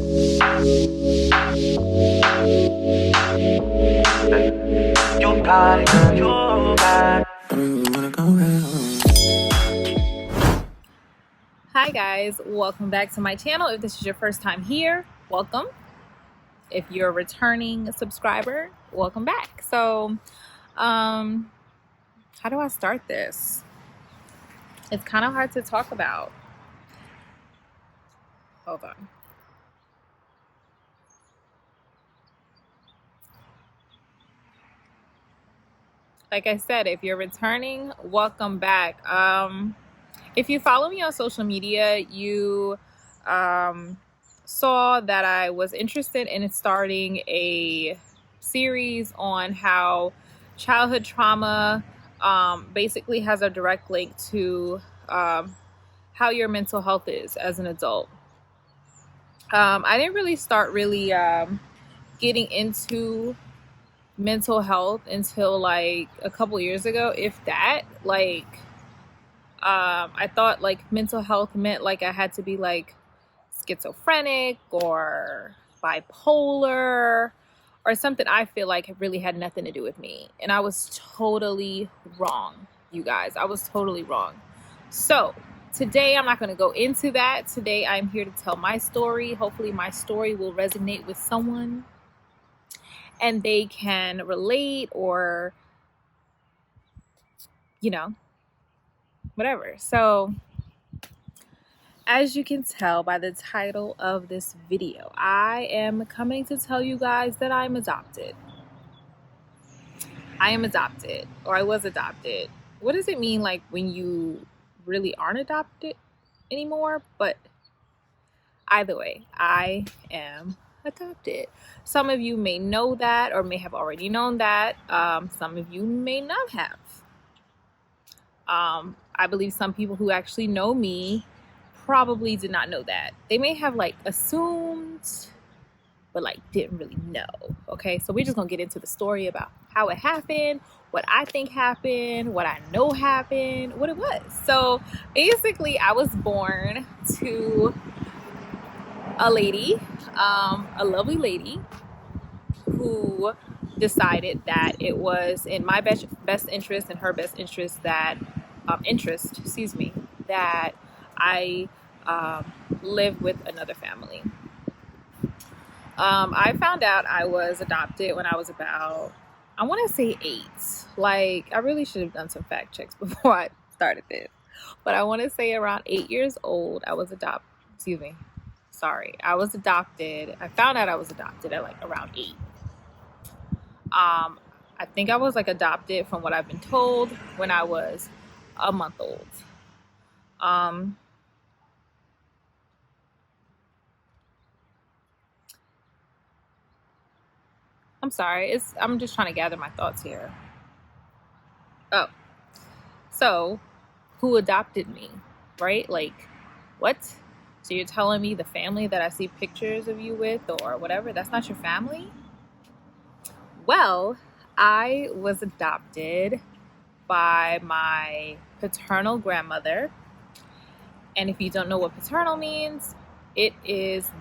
You got it, girl, you got it. Hi guys, welcome back to my channel. If this is your first time here, welcome. If you're a returning subscriber, welcome back. So how do I start this? It's kind of hard to talk about. Hold on. Like I said, if you're returning, welcome back. If you follow me on social media, you saw that I was interested in starting a series on how childhood trauma basically has a direct link to how your mental health is as an adult. I didn't really start getting into mental health until like a couple years ago, if that. I thought like mental health meant like I had to be like schizophrenic or bipolar or something. I feel like really had nothing to do with me, and I was totally wrong, you guys. I was totally wrong. So today I'm not going to go into that. Today I'm here to tell my story. Hopefully my story will resonate with someone and they can relate, or whatever. So as you can tell by the title of this video, I am coming to tell you guys that I'm adopted. I am adopted, or I was adopted. What does it mean like when you really aren't adopted anymore? But either way, I am adopted. Some of you may know that or may have already known that. Some of you may not have. I believe some people who actually know me probably did not know that. They may have like assumed, but like didn't really know. Okay, so we're just gonna get into the story about how it happened, what I think happened, what I know happened, what it was. So basically I was born to a lady, a lovely lady who decided that it was in my best interest and her best interest that that I live with another family. I found out I was adopted when I was about, I want to say 8. Like, I really should have done some fact checks before I started this, but I want to say around 8 years old I was adopted. I was adopted. I found out I was adopted at like around 8. I think I was like adopted, from what I've been told, when I was a month old. I'm sorry. I'm just trying to gather my thoughts here. Oh, so who adopted me, right? Like, what? So you're telling me the family that I see pictures of you with or whatever, that's not your family? Well, I was adopted by my paternal grandmother. And if you don't know what paternal means, it's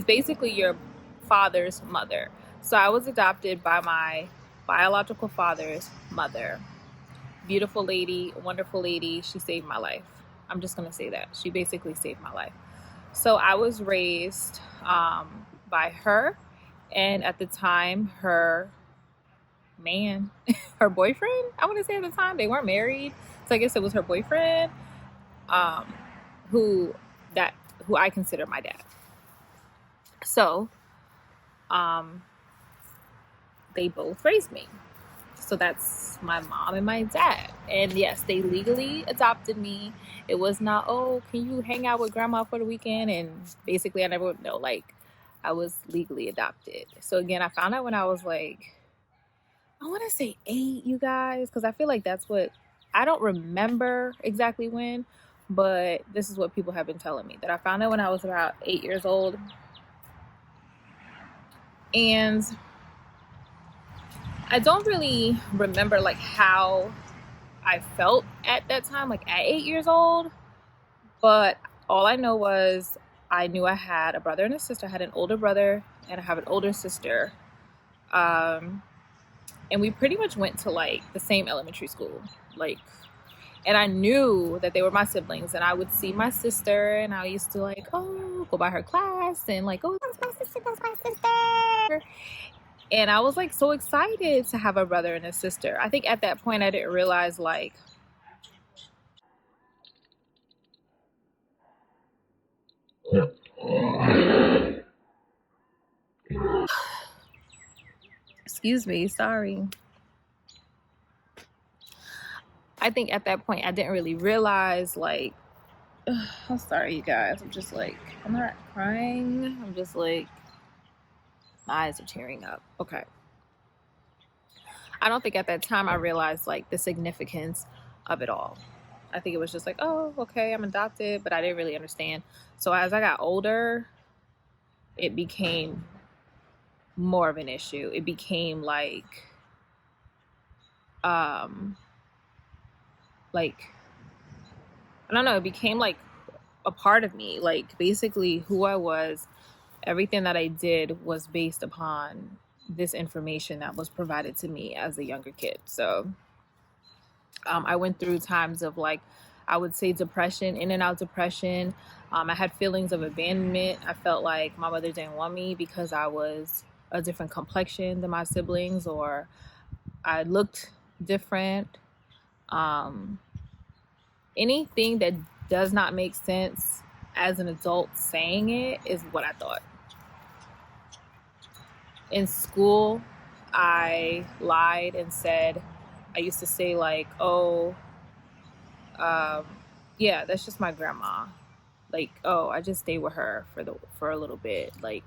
basically your father's mother. So I was adopted by my biological father's mother. Beautiful lady, wonderful lady. She saved my life. I'm just going to say that. She basically saved my life. So I was raised by her, and at the time, her man, her boyfriend, I want to say at the time, they weren't married. So I guess it was her boyfriend, who I consider my dad. So they both raised me. So that's my mom and my dad. And yes, they legally adopted me. It was not, oh, can you hang out with grandma for the weekend? And basically I never would know, like, I was legally adopted. So again, I found out when I was like, I want to say 8, you guys, because I feel like that's what, I don't remember exactly when, but this is what people have been telling me, that I found out when I was about 8 years old. And I don't really remember like how I felt at that time, like at 8 years old, but all I know was I knew I had a brother and a sister. I had an older brother and I have an older sister. And we pretty much went to like the same elementary school. Like, and I knew that they were my siblings, and I would see my sister, and I used to like, oh, go by her class, and like, oh, that's my sister, that's my sister. And I was like so excited to have a brother and a sister. I think at that point I didn't realize like, excuse me, sorry. I think at that point I didn't really realize like, I'm sorry, you guys. I'm just like, I'm not crying. I'm just like, my eyes are tearing up. Okay. I don't think at that time I realized like the significance of it all. I think it was just like, oh, okay, I'm adopted, but I didn't really understand. So as I got older, it became more of an issue. It became like I don't know, it became like a part of me. Like basically who I was, everything that I did was based upon this information that was provided to me as a younger kid. So I went through times of like, I would say depression, in and out depression. I had feelings of abandonment. I felt like my mother didn't want me because I was a different complexion than my siblings, or I looked different. Anything that does not make sense as an adult saying it is what I thought. In school, I lied and said, I used to say like, oh, yeah, that's just my grandma. Like, oh, I just stay with her for a little bit. Like,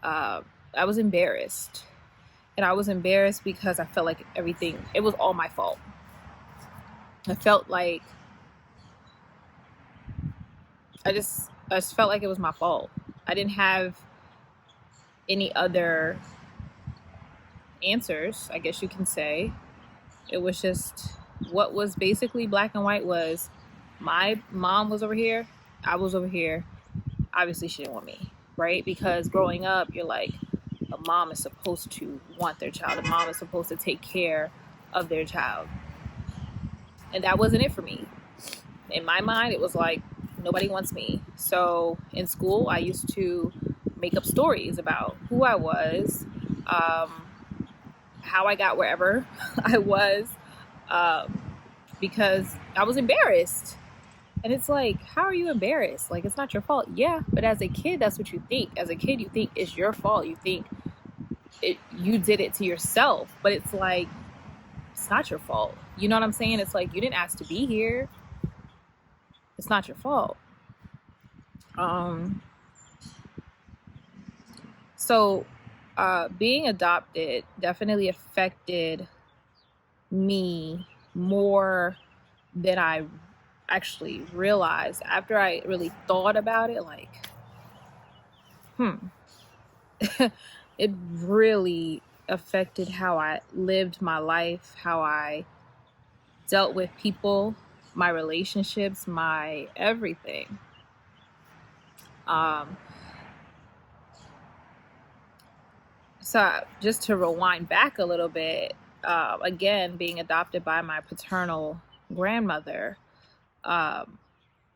I was embarrassed, and I was embarrassed because I felt like it was all my fault. I felt like I just felt like it was my fault. I didn't have any other answers, I guess you can say. It was just what was basically black and white was my mom was over here, I was over here. Obviously she didn't want me, right? Because growing up, you're like, a mom is supposed to want their child. A mom is supposed to take care of their child. And that wasn't it for me. In my mind, it was like, nobody wants me. So in school, I used to make up stories about who I was, how I got wherever I was, because I was embarrassed. And it's like, how are you embarrassed? Like, it's not your fault. Yeah, but as a kid, that's what you think. As a kid, you think it's your fault. You think you did it to yourself. But it's like, it's not your fault. You know what I'm saying? It's like, you didn't ask to be here. It's not your fault. So being adopted definitely affected me more than I actually realized. After I really thought about it, like, it really affected how I lived my life, how I dealt with people, my relationships, my everything. So just to rewind back a little bit, again, being adopted by my paternal grandmother,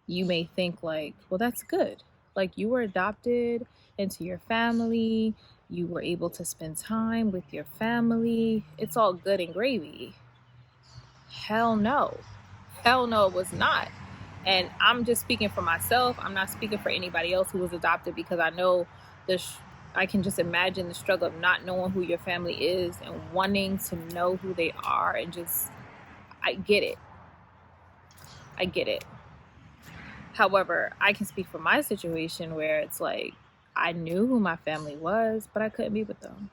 you may think like, well, that's good. Like, you were adopted into your family. You were able to spend time with your family. It's all good and gravy. Hell no. Hell no, it was not. And I'm just speaking for myself. I'm not speaking for anybody else who was adopted, because I know I can just imagine the struggle of not knowing who your family is and wanting to know who they are, and just, I get it. I get it. However, I can speak for my situation where it's like, I knew who my family was, but I couldn't be with them.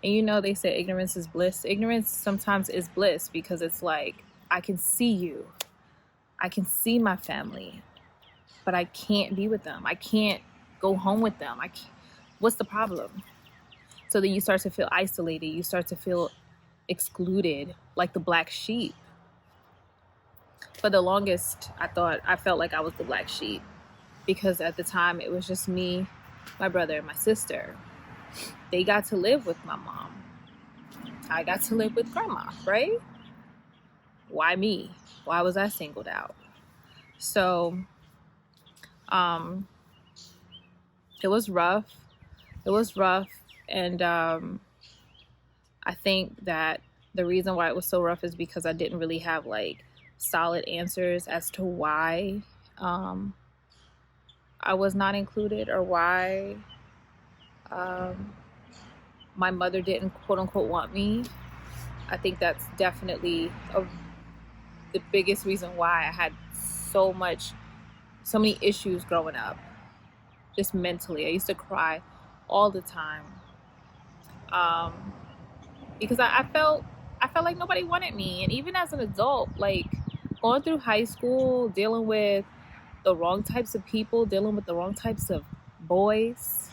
And you know, they say ignorance is bliss. Ignorance sometimes is bliss, because it's like, I can see you. I can see my family, but I can't be with them. I can't go home with them. What's the problem? So then you start to feel isolated. You start to feel excluded, like the black sheep. For the longest, I felt like I was the black sheep, because at the time it was just me, my brother, and my sister. They got to live with my mom. I got to live with grandma, right? Why me? Why was I singled out? So it was rough. And I think that the reason why it was so rough is because I didn't really have like solid answers as to why I was not included, or why my mother didn't quote unquote want me. I think that's definitely the biggest reason why I had so many issues growing up, just mentally. I used to cry all the time because I felt like nobody wanted me. And even as an adult, like going through high school, dealing with the wrong types of people, dealing with the wrong types of boys,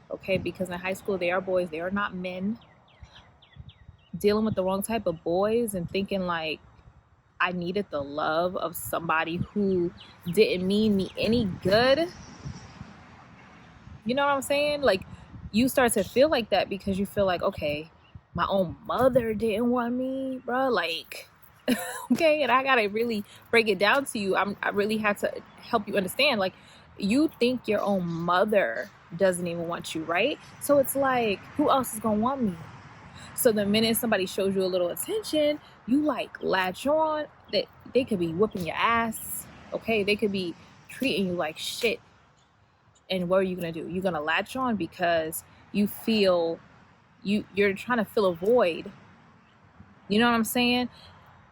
okay, because in high school they are boys, they are not men. Dealing with the wrong type of boys and thinking like I needed the love of somebody who didn't mean me any good. You know what I'm saying? Like, you start to feel like that because you feel like, okay, my own mother didn't want me, bro. Like, okay, and I gotta really break it down to you. I really had to help you understand. Like, you think your own mother doesn't even want you, right? So it's like, who else is gonna want me? So the minute somebody shows you a little attention, you like latch on. That they could be whooping your ass, okay? They could be treating you like shit. And what are you gonna do? You're gonna latch on because you feel you're trying to fill a void. You know what I'm saying?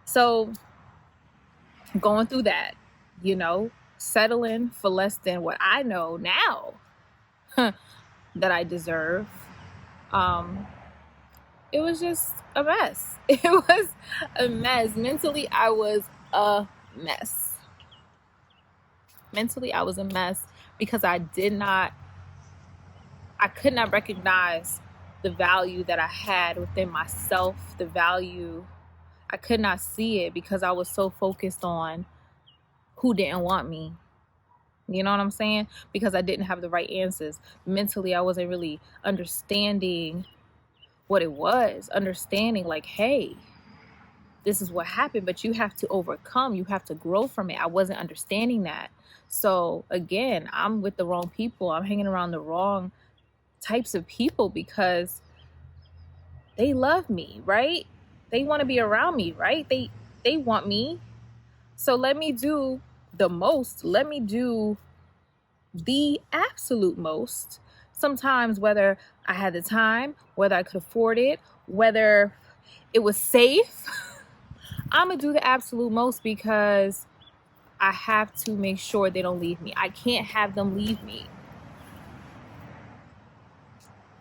So going through that, settling for less than what I know now that I deserve. It was just a mess. It was a mess. Mentally, I was a mess. Mentally, I was a mess because I could not recognize the value that I had within myself, the value. I could not see it because I was so focused on who didn't want me. You know what I'm saying? Because I didn't have the right answers. Mentally, I wasn't really understanding what it was, understanding like, hey, this is what happened, but you have to overcome, you have to grow from it. I wasn't understanding that. So again, I'm with the wrong people. I'm hanging around the wrong types of people because they love me, right? They want to be around me, right? They want me. So let me do the most. Let me do the absolute most. Sometimes, whether I had the time, whether I could afford it, whether it was safe, I'm gonna do the absolute most because I have to make sure they don't leave me. I can't have them leave me.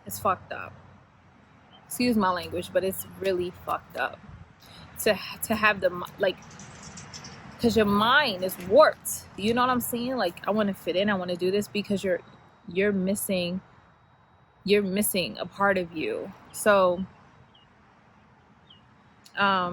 It's fucked up. Excuse my language, but it's really fucked up to have them, like, because your mind is warped. You know what I'm saying? Like, I want to fit in, I want to do this because you're missing a part of you. So I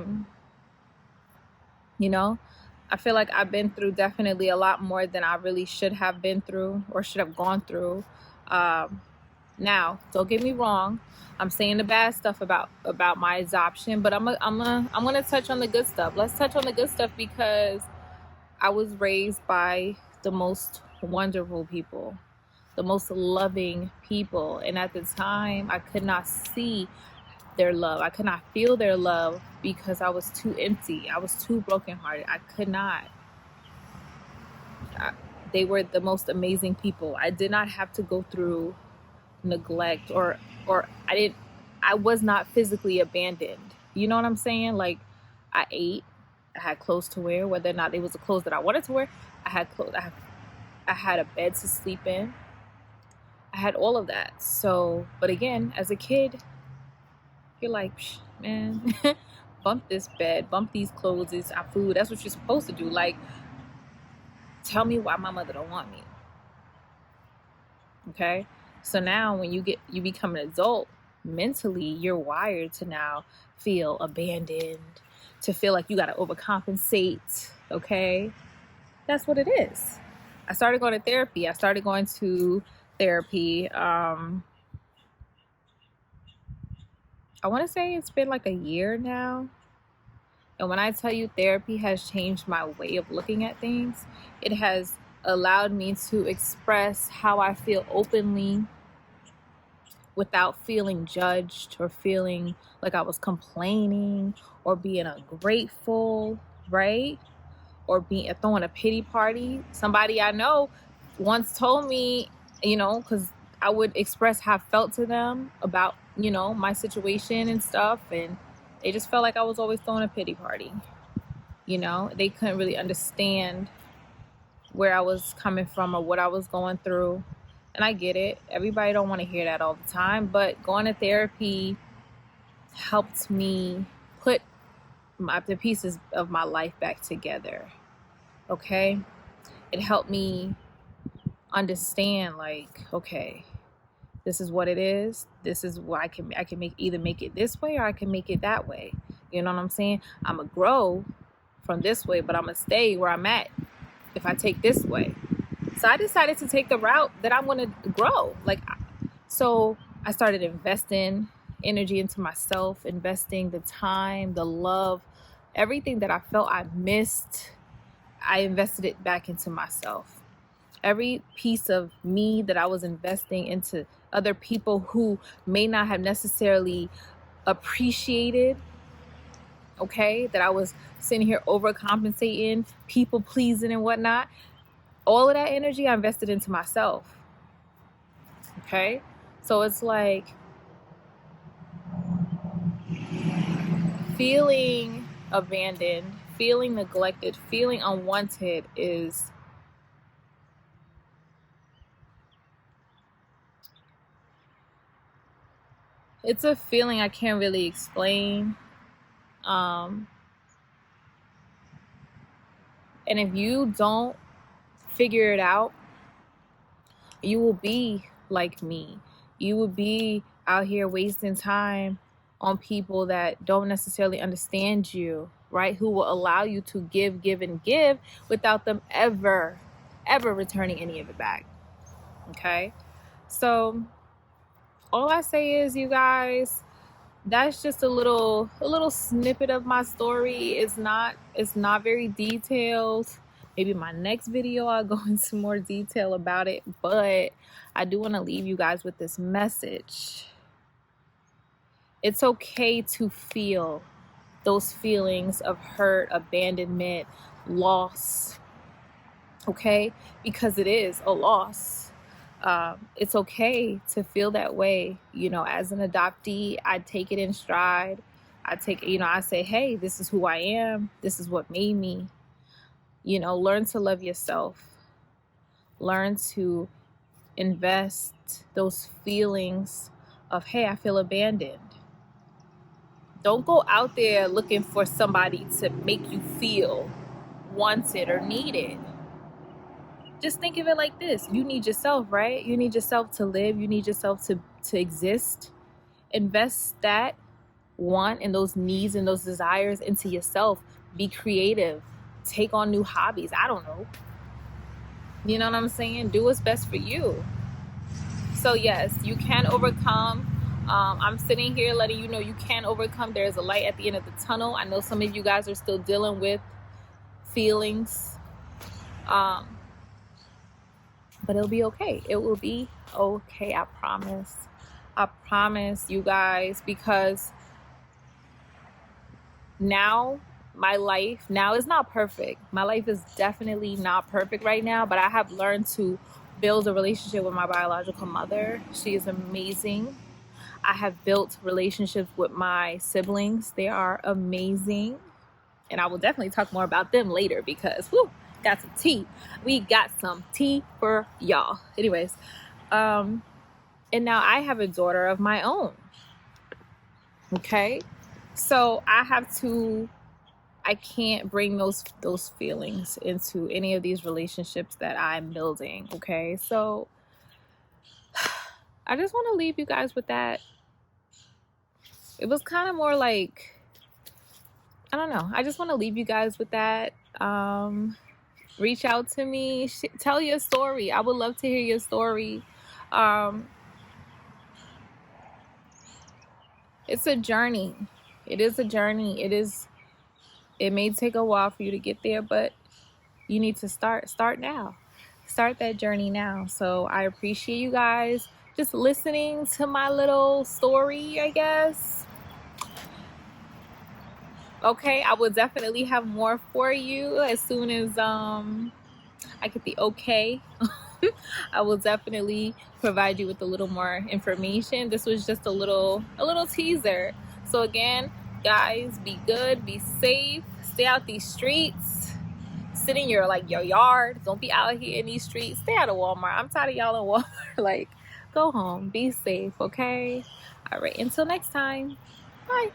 feel like I've been through definitely a lot more than I really should have been through or should have gone through. Now, don't get me wrong, I'm saying the bad stuff about my adoption, but I'm gonna touch on the good stuff. Let's touch on the good stuff because I was raised by the most wonderful people, the most loving people, and at the time I could not see their love. I could not feel their love because I was too empty. I was too brokenhearted. I could not. They were the most amazing people. I did not have to go through neglect or I was not physically abandoned. You know what I'm saying? Like, I ate, I had clothes to wear, whether or not it was the clothes that I wanted to wear. I had clothes. I had a bed to sleep in. I had all of that. So, but again, as a kid, you're like, man, bump this bed, bump these clothes, this food. That's what you're supposed to do. Like, tell me why my mother don't want me. Okay? So now when you become an adult, mentally, you're wired to now feel abandoned, to feel like you got to overcompensate. Okay? That's what it is. I started going to therapy. I want to say it's been like a year now. And when I tell you therapy has changed my way of looking at things, it has allowed me to express how I feel openly without feeling judged or feeling like I was complaining or being ungrateful, right? Or being throwing a pity party. Somebody I know once told me, because I would express how I felt to them about, my situation and stuff, and they just felt like I was always throwing a pity party. They couldn't really understand where I was coming from or what I was going through. And I get it. Everybody don't want to hear that all the time, but going to therapy helped me put the pieces of my life back together. Okay? It helped me understand, like, okay, this is what it is. This is what I can either make it this way or I can make it that way. You know what I'm saying? I'm gonna grow from this way, but I'm gonna stay where I'm at if I take this way. So I decided to take the route that I'm gonna grow. So I started investing energy into myself, investing the time, the love, everything that I felt I missed. I invested it back into myself. Every piece of me that I was investing into other people who may not have necessarily appreciated, okay, that I was sitting here overcompensating, people pleasing and whatnot, all of that energy I invested into myself. Okay? So it's like feeling abandoned, feeling neglected, feeling unwanted it's a feeling I can't really explain. And if you don't figure it out, you will be like me. You will be out here wasting time on people that don't necessarily understand you, right? Who will allow you to give, and give without them ever returning any of it back. Okay? So all I say is, you guys, that's just a little snippet of my story. It's not very detailed. Maybe my next video I'll go into more detail about it, but I do want to leave you guys with this message. It's okay to feel those feelings of hurt, abandonment, loss, okay? Because it is a loss. It's okay to feel that way. As an adoptee, I take it in stride. I say, hey, this is who I am. This is what made me. Learn to love yourself. Learn to invest those feelings of, hey, I feel abandoned. Don't go out there looking for somebody to make you feel wanted or needed. Just think of it like this. You need yourself, right? You need yourself to live. You need yourself to exist. Invest that want and those needs and those desires into yourself. Be creative. Take on new hobbies. I don't know. You know what I'm saying? Do what's best for you. So yes, you can overcome. I'm sitting here letting you know you can overcome. There's a light at the end of the tunnel. I know some of you guys are still dealing with feelings. But it'll be okay. It will be okay. I promise. I promise you guys, because now my life now is not perfect. My life is definitely not perfect right now, but I have learned to build a relationship with my biological mother. She is amazing. I have built relationships with my siblings. They are amazing. And I will definitely talk more about them later because, got some tea. We got some tea for y'all. Anyways, and now I have a daughter of my own. Okay? So I can't bring those feelings into any of these relationships that I'm building. Okay? So I just want to leave you guys with that. It was kind of more like, I don't know. I just want to leave you guys with that. reach out to me, tell your story. I would love to hear your story. It's a journey. It is a journey. It may take a while for you to get there, but you need to start now. Start that journey now. So I appreciate you guys just listening to my little story, I guess. Okay, I will definitely have more for you as soon as I get the okay. I will definitely provide you with a little more information. This was just a little teaser. So again, guys, be good, be safe, stay out these streets, sit in your yard. Don't be out here in these streets. Stay out of Walmart. I'm tired of y'all in Walmart. Like, go home, be safe, okay? All right, until next time, bye.